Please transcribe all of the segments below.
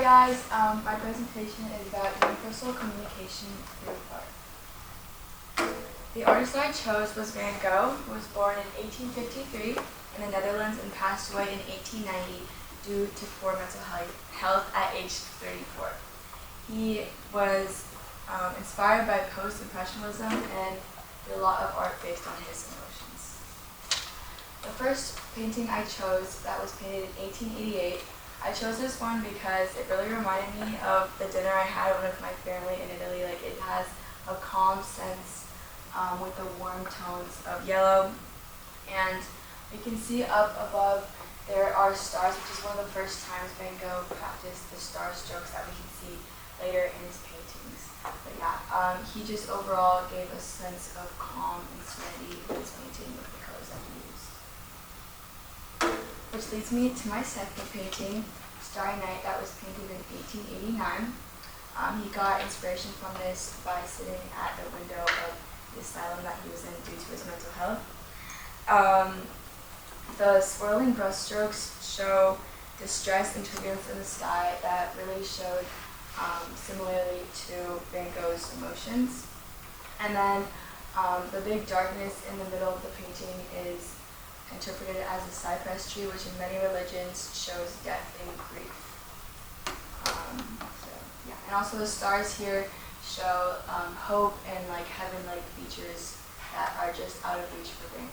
guys, my presentation is about universal communication through art. The artist I chose was Van Gogh, who was born in 1853 in the Netherlands and passed away in 1890 due to poor mental health at age 34. He was inspired by post-impressionism and did a lot of art based on his emotions. The first painting I chose that was painted in 1888, I chose this one because it really reminded me of the dinner I had with my family in Italy. Like, it has a calm sense with the warm tones of yellow. And you can see up above there are stars, which is one of the first times Van Gogh practiced the star strokes that we can see later in his paintings. But yeah, he just overall gave a sense of calm and serenity in his painting with the colors that he used. Which leads me to my second painting, Starry Night, that was painted in 1889. He got inspiration from this by sitting at the window of the asylum that he was in due to his mental health. The swirling brushstrokes show distress and turbulence in the sky that really showed similarly to Van Gogh's emotions. And then the big darkness in the middle of the painting is interpreted as a cypress tree, which in many religions shows death and grief. And also the stars here show hope and like heaven-like features that are just out of reach for Van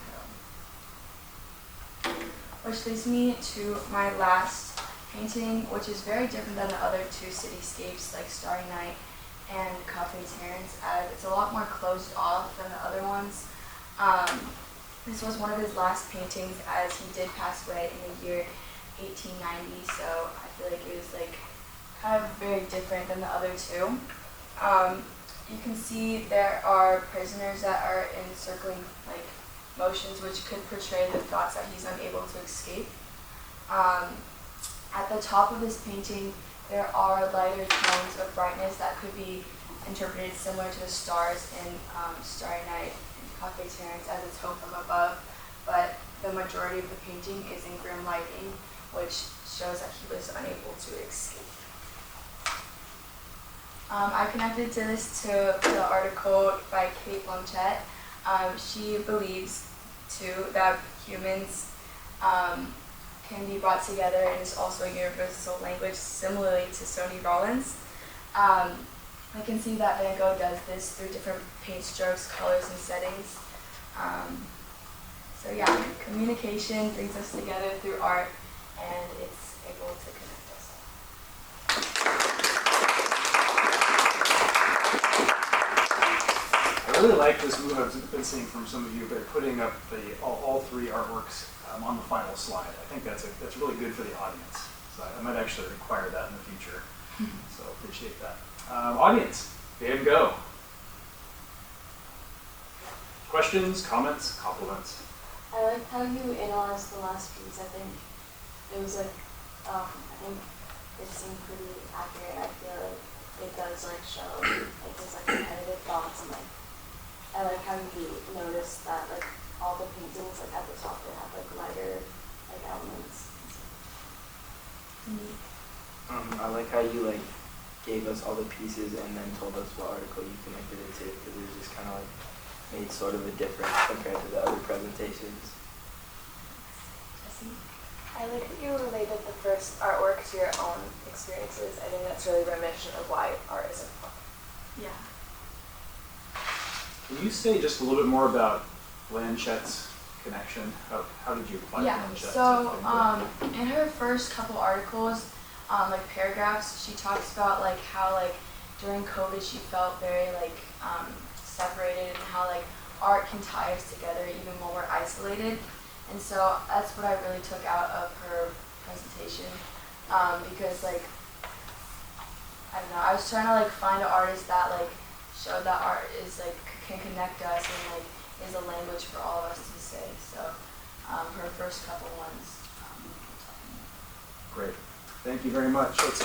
Gogh. Which leads me to my last painting, which is very different than the other two cityscapes like Starry Night and Cafe Terrace, as it's a lot more closed off than the other ones. This was one of his last paintings, as he did pass away in the year 1890, so I feel like it was like kind of very different than the other two. You can see there are prisoners that are encircling like motions, which could portray the thoughts that he's unable to escape. At the top of this painting, there are lighter tones of brightness that could be interpreted similar to the stars in Starry Night and Cafe Terrace, as it's hope from above, but the majority of the painting is in grim lighting, which shows that he was unable to escape. I connected to this to the article by KaylaR. She believes too that humans can be brought together, and is also a universal language, similarly to Sonny Rollins. I can see that Van Gogh does this through different paint strokes, colors, and settings. So yeah, communication brings us together through art, and it's able to connect us. I really like this move I've been seeing from some of you, but putting up all three artworks on the final slide. I think that's really good for the audience. So I might actually require that in the future. So appreciate that. Audience, Van Gogh. Questions, comments, compliments? I like how you analyzed the last piece. I think it was like, I think it seemed pretty accurate. I feel like it does like show like his like repetitive thoughts, and like I like how you noticed that like all the paintings like at the top they have like lighter like elements. I like how you like gave us all the pieces and then told us what article you connected it to, because it was just kind of like made sort of a difference compared to the other presentations. I like that you related the first artwork to your own experiences. I think that's really reminiscent of why art is important. Yeah. Can you say just a little bit more about Blanchette's connection? How did you apply Blanchette? So in her first couple articles, like paragraphs, she talks about like how like during COVID she felt very like separated, and how like art can tie us together even when we're isolated. And so that's what I really took out of her presentation, because like I don't know, I was trying to like find an artist that like showed that art is like can connect us and like is a language for all of us to say. So her first couple ones. Great. Thank you very much. Let's